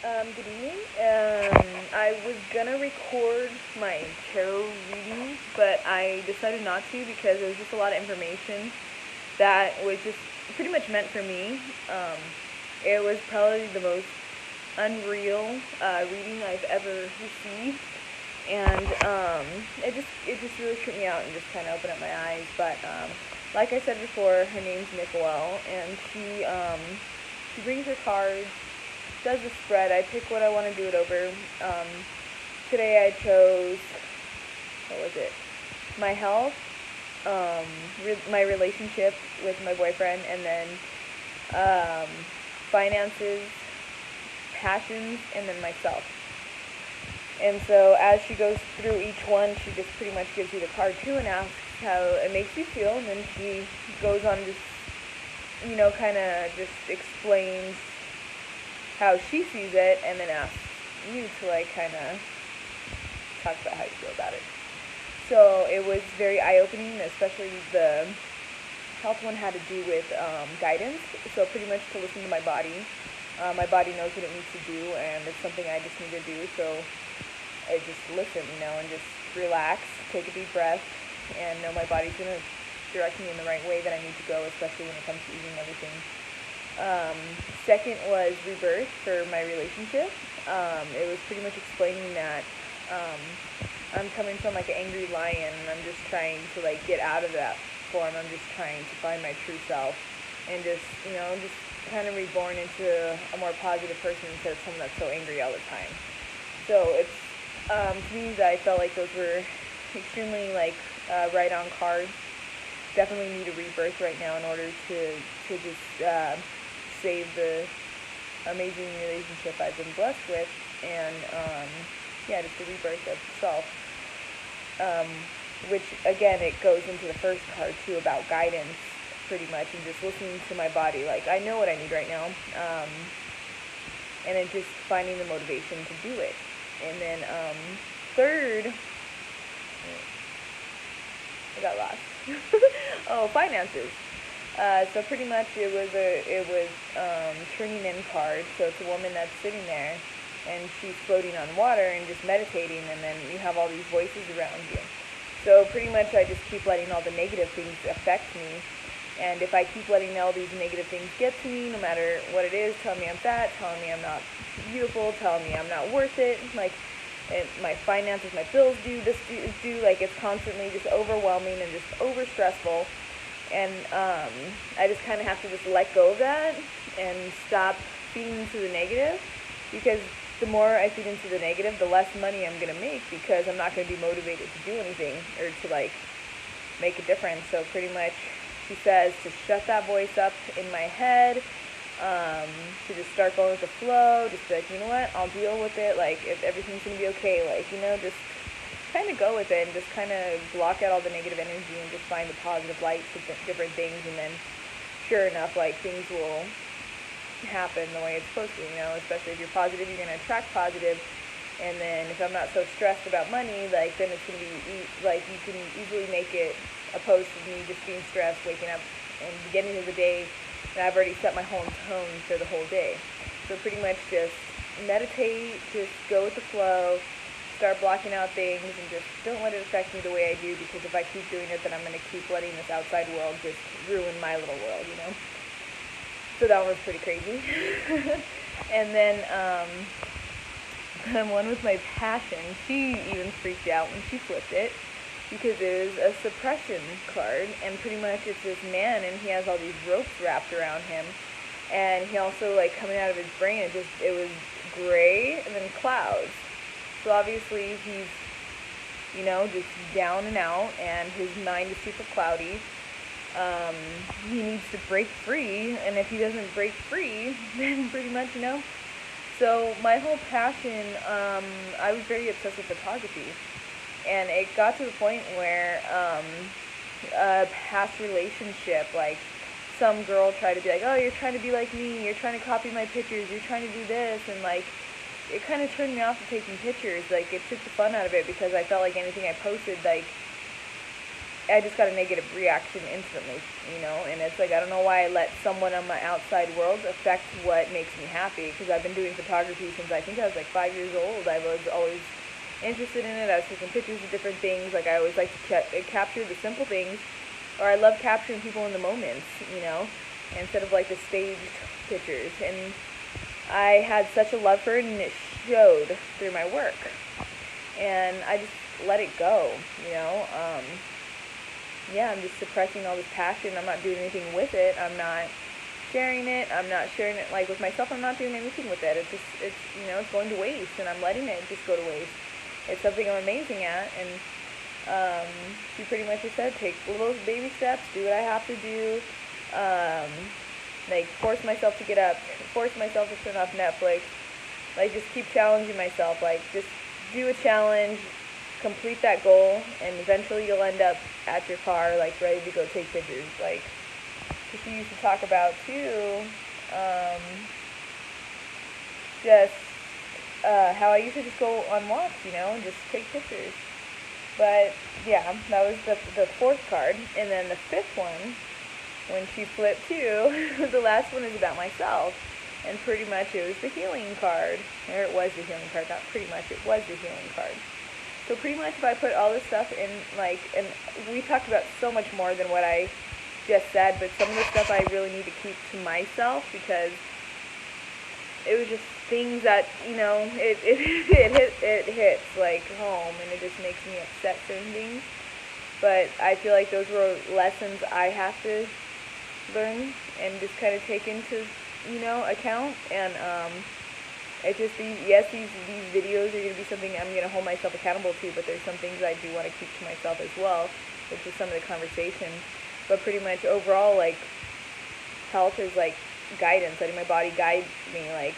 Good evening. I was gonna record my tarot reading, but I decided not to because there was just a lot of information that was just pretty much meant for me. It was probably the most unreal reading I've ever received, and it just really tripped me out and just kind of opened up my eyes. But like I said before, her name's Nicole, and she brings her cards, does the spread. I pick what I want to do it over. Today I chose, what was it? My health, my relationship with my boyfriend, and then um, finances, passions, and then myself. And so as she goes through each one, she just pretty much gives you the card too and asks how it makes you feel, and then she goes on just, kind of just explains how she sees it, and then asks you to like kind of talk about how you feel about it. So it was very eye-opening, especially the health one had to do with guidance. So pretty much to listen to my body. My body knows what it needs to do, and it's something I just need to do. So I just listen, and just relax, take a deep breath, and know my body's gonna direct me in the right way that I need to go, especially when it comes to eating everything. Second was rebirth for my relationship. It was pretty much explaining that I'm coming from like an angry lion, and I'm just trying to like get out of that form. I'm just trying to find my true self, and just just kind of reborn into a more positive person instead of someone that's so angry all the time. So it's to me that I felt like those were extremely like right on cards. Definitely need a rebirth right now in order to just save the amazing relationship I've been blessed with, and just the rebirth of self. Which again, it goes into the first card too about guidance, pretty much, and just listening to my body. Like I know what I need right now, and then just finding the motivation to do it. And then third, I got lost. Oh, finances. So pretty much it was turning in card. So it's a woman that's sitting there, and she's floating on water and just meditating, and then you have all these voices around you. So pretty much I just keep letting all the negative things affect me. And if I keep letting all these negative things get to me, no matter what it is, telling me I'm fat, telling me I'm not beautiful, telling me I'm not worth it, like my finances, my bills due, this is due, like it's constantly just overwhelming and just over stressful. And I just kind of have to just let go of that and stop feeding into the negative, because the more I feed into the negative, the less money I'm going to make, because I'm not going to be motivated to do anything or to like make a difference. So pretty much she says to shut that voice up in my head, to just start going with the flow, just be like, you know what, I'll deal with it, like if everything's going to be okay, like, just kind of go with it and just kind of block out all the negative energy and just find the positive light to different things. And then sure enough, like things will happen the way it's supposed to, especially if you're positive, you're going to attract positive. And then if I'm not so stressed about money, like then it's going to be like you can easily make it opposed to me just being stressed, waking up and beginning of the day, and I've already set my whole tone for the whole day. So pretty much just meditate, just go with the flow, start blocking out things, and just don't let it affect me the way I do, because if I keep doing it, then I'm going to keep letting this outside world just ruin my little world, So that one was pretty crazy. And then one with my passion, she even freaked out when she flipped it, because it was a suppression card, and pretty much it's this man, and he has all these ropes wrapped around him, and he also, like, coming out of his brain, it was gray and then clouds. So obviously he's, just down and out, and his mind is super cloudy. He needs to break free, and if he doesn't break free, then pretty much, So my whole passion, I was very obsessed with photography, and it got to the point where a past relationship, like some girl tried to be like, oh, you're trying to be like me, you're trying to copy my pictures, you're trying to do this, and like it kind of turned me off of taking pictures. Like it took the fun out of it, because I felt like anything I posted, like I just got a negative reaction instantly, and it's like, I don't know why I let someone on my outside world affect what makes me happy, because I've been doing photography since I think I was like 5 years old. I was always interested in it. I was taking pictures of different things. Like, I always like to capture the simple things, or I love capturing people in the moments, instead of like the staged pictures. And I had such a love for it, and it showed through my work. And I just let it go, yeah, I'm just suppressing all this passion. I'm not doing anything with it. I'm not sharing it. I'm not sharing it, like, with myself. I'm not doing anything with it. It's going to waste, and I'm letting it just go to waste. It's something I'm amazing at, and she pretty much just said, take little baby steps, do what I have to do, like, force myself to get up, force myself to turn off Netflix, like, just keep challenging myself, like, just do a challenge, complete that goal, and eventually you'll end up at your car, like, ready to go take pictures. Like, she used to talk about too, just how I used to just go on walks, and just take pictures. But yeah, that was the fourth card. And then the fifth one, when she flipped too, the last one is about myself. And pretty much it was the healing card. Or it was the healing card, not pretty much, it was the healing card. So pretty much if I put all this stuff in, like, and we talked about so much more than what I just said, but some of the stuff I really need to keep to myself, because it was just things that, it hits, like, home, and it just makes me upset, certain things. But I feel like those were lessons I have to learn and just kind of take into, account. And it just, these videos are going to be something I'm going to hold myself accountable to, but there's some things I do want to keep to myself as well, which is some of the conversation. But pretty much overall, like, health is like guidance, letting my body guide me. Like,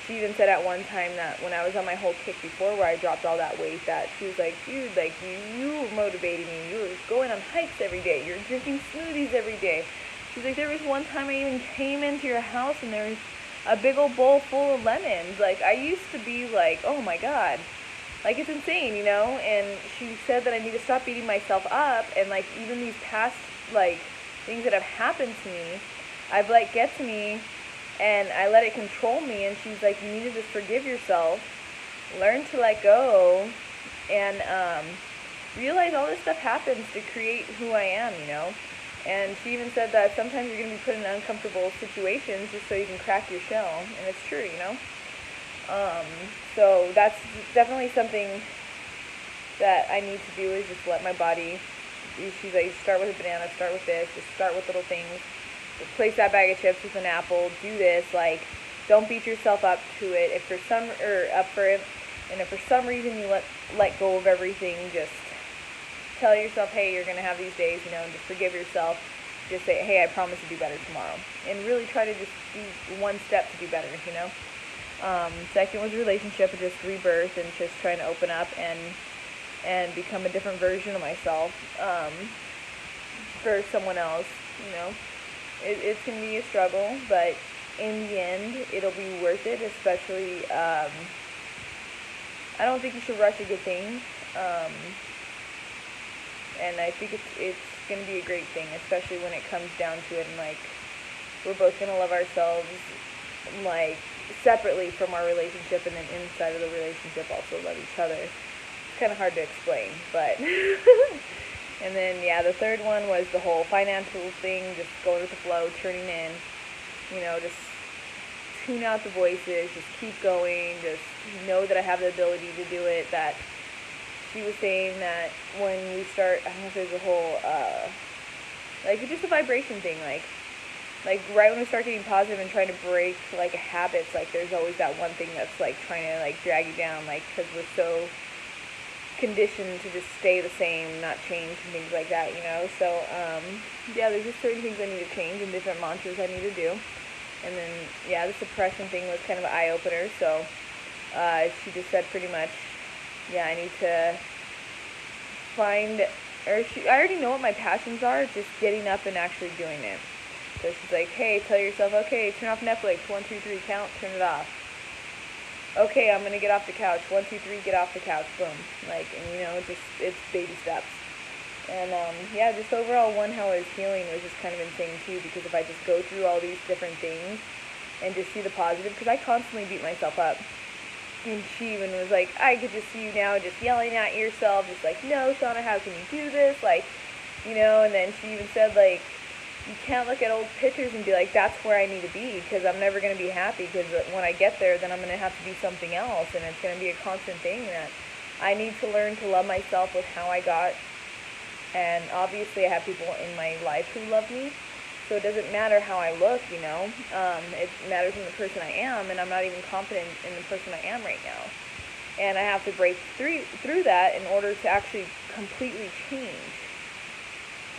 she even said at one time that when I was on my whole kick before, where I dropped all that weight, that she was like, dude, like, you were motivating me. You were going on hikes every day. You're drinking smoothies every day. She's like, there was one time I even came into your house and there was a big old bowl full of lemons. Like, I used to be like, oh my God. Like, it's insane, And she said that I need to stop beating myself up, and, like, even these past, like, things that have happened to me, I've let get to me, and I let it control me. And she's like, you need to just forgive yourself, learn to let go, and realize all this stuff happens to create who I am, And she even said that sometimes you're going to be put in uncomfortable situations just so you can crack your shell, and it's true, So that's definitely something that I need to do, is just let my body. She's like, start with a banana, start with this, just start with little things. Replace that bag of chips with an apple. Do this, like, don't beat yourself up to it. If for some and if for some reason you let go of everything, just tell yourself, hey, you're gonna have these days, and just forgive yourself. Just say, hey, I promise to do better tomorrow, and really try to just do one step to do better, Second was relationship, just rebirth, and just trying to open up and become a different version of myself for someone else, It's going to be a struggle, but in the end, it'll be worth it, especially, I don't think you should rush a good thing, and I think it's going to be a great thing, especially when it comes down to it, and, like, we're both going to love ourselves, like, separately from our relationship, and then inside of the relationship also love each other. It's kind of hard to explain, but... And then, yeah, the third one was the whole financial thing, just going with the flow, turning in, just tune out the voices, just keep going, just know that I have the ability to do it. That she was saying that when we start, I don't know if there's a whole, like, it's just a vibration thing, like right when we start getting positive and trying to break, like, habits, like, there's always that one thing that's, like, trying to, like, drag you down, like, because we're so conditioned to just stay the same, not change, and things like that, So, yeah, there's just certain things I need to change and different mantras I need to do. And then, yeah, the suppression thing was kind of an eye-opener. So, she just said pretty much, yeah, I need to find, I already know what my passions are, just getting up and actually doing it. So she's like, hey, tell yourself, okay, turn off Netflix, 1, 2, 3, count, turn it off. Okay, I'm going to get off the couch. 1, 2, 3, get off the couch. Boom. Like, and, it's baby steps. And yeah, just overall, how I was feeling was just kind of insane too, because if I just go through all these different things and just see the positive, because I constantly beat myself up. And she even was like, I could just see you now just yelling at yourself, just like, no, Shauna, how can you do this? Like, and then she even said, like, you can't look at old pictures and be like, that's where I need to be, because I'm never going to be happy, because when I get there, then I'm going to have to do something else, and it's going to be a constant thing that I need to learn to love myself with how I got. And obviously I have people in my life who love me, so it doesn't matter how I look, it matters in the person I am, and I'm not even confident in the person I am right now. And I have to break through that in order to actually completely change.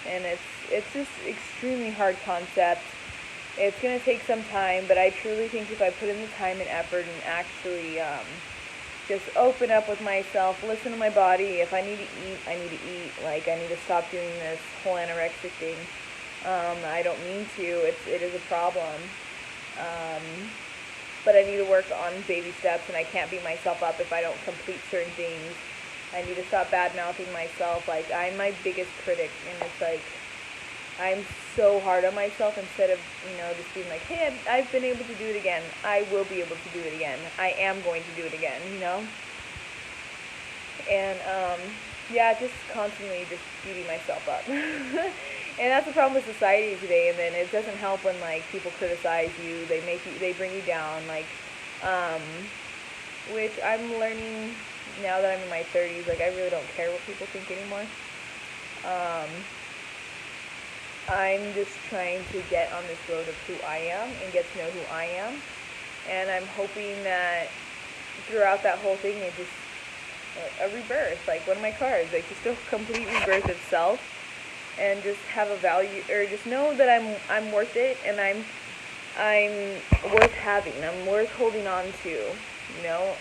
And it's just extremely hard concept. It's going to take some time, but I truly think if I put in the time and effort and actually just open up with myself, listen to my body. If I need to eat, I need to eat. Like, I need to stop doing this whole anorexic thing. I don't mean to. It is a problem. But I need to work on baby steps, and I can't beat myself up if I don't complete certain things. I need to stop bad-mouthing myself. Like, I'm my biggest critic, and it's like, I'm so hard on myself instead of, just being like, hey, I've been able to do it again. I will be able to do it again. I am going to do it again, And, yeah, just constantly just beating myself up. And that's the problem with society today, and then it doesn't help when, like, people criticize you, they bring you down, like, which I'm learning now that I'm in my 30s, like, I really don't care what people think anymore. I'm just trying to get on this road of who I am and get to know who I am, and I'm hoping that throughout that whole thing, it just, a rebirth, like one of my cards, like just a complete rebirth itself, and just have a value, or just know that I'm worth it, and I'm worth having, I'm worth holding on to,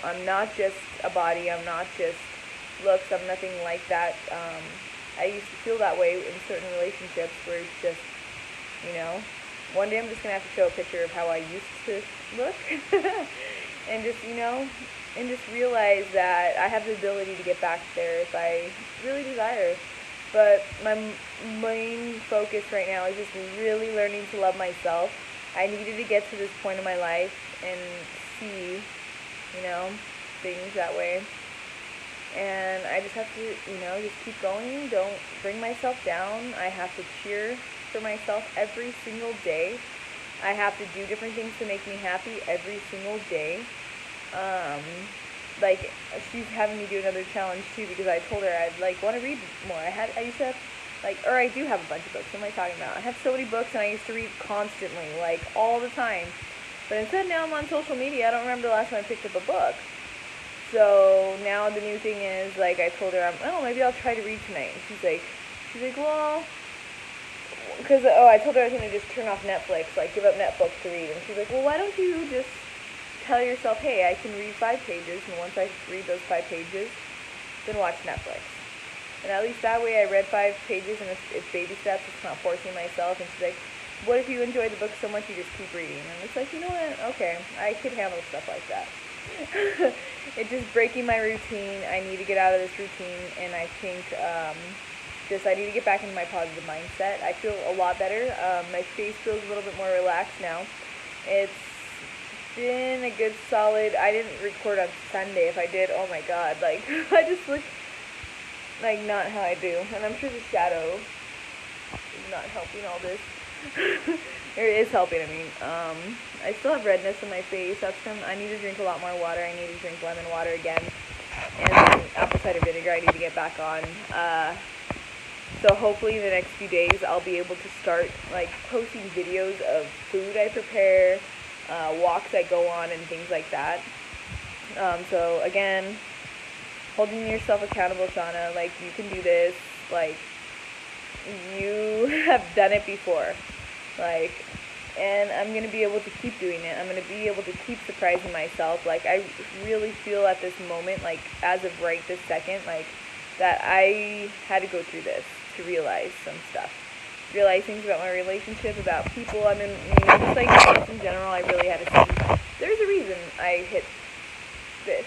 I'm not just a body, I'm not just looks, I'm nothing like that. I used to feel that way in certain relationships where it's just, one day I'm just going to have to show a picture of how I used to look, and just, and just realize that I have the ability to get back there if I really desire. But my main focus right now is just really learning to love myself. I needed to get to this point in my life and see, things that way. And I just have to, just keep going. Don't bring myself down. I have to cheer for myself every single day. I have to do different things to make me happy every single day. Like, she's having me do another challenge too, because I told her I'd want to read more. I used to have I do have a bunch of books. What am I talking about? I have so many books, and I used to read constantly, all the time. But instead now I'm on social media. I don't remember the last time I picked up a book. So now the new thing is, I told her, maybe I'll try to read tonight. And she's like, well, because, I told her I was going to just turn off Netflix, give up Netflix to read. And she's like, well, why don't you just tell yourself, hey, I can read 5 pages, and once I read those 5 pages, then watch Netflix. And at least that way I read 5 pages, and it's baby steps, it's not forcing myself. And she's like, what if you enjoy the book so much you just keep reading? And it's like, you know what, okay, I could handle stuff like that. It's just breaking my routine. I need to get out of this routine, and I think I need to get back into my positive mindset. I feel a lot better. My face feels a little bit more relaxed now. It's been a good solid, I didn't record on Sunday. If I did, oh my god, I just look not how I do, and I'm sure the shadow is not helping all this. Or it is helping, I still have redness in my face. I need to drink a lot more water. I need to drink lemon water again, and apple cider vinegar I need to get back on. So hopefully in the next few days I'll be able to start posting videos of food I prepare, walks I go on, and things like that. So again, holding yourself accountable, Shauna. You can do this. You have done it before. And I'm going to be able to keep doing it. I'm going to be able to keep surprising myself. I really feel at this moment, as of right this second, that I had to go through this to realize some stuff. Realize things about my relationship, about people. Just in general, I really had to see. There's a reason I hit this.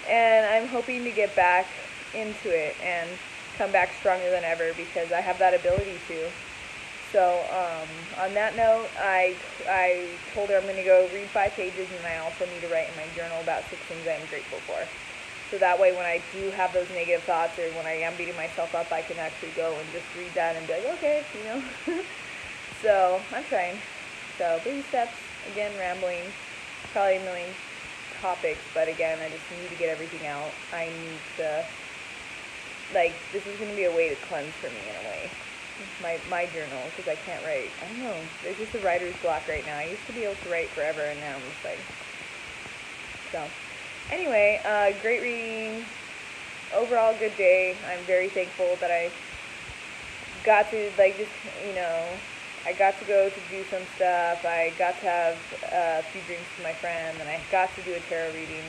And I'm hoping to get back into it and come back stronger than ever because I have that ability to. So, on that note, I told her I'm going to go read 5 pages, and I also need to write in my journal about 6 things I am grateful for. So that way when I do have those negative thoughts or when I am beating myself up, I can actually go and just read that and be like, okay, you know. So, I'm trying. So, baby steps, again, rambling, probably a million topics, but again, I just need to get everything out. I need to, like, this is going to be a way to cleanse for me in a way. My journal, because I can't write. I don't know. There's just a writer's block right now. I used to be able to write forever, and now I'm just like... So, anyway, great reading. Overall, good day. I'm very thankful that I got to, like, just, you know, I got to go to do some stuff. I got to have a few drinks with my friend, and I got to do a tarot reading.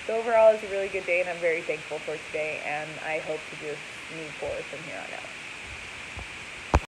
So overall, it's a really good day, and I'm very thankful for today, and I hope to just move forward from here on out.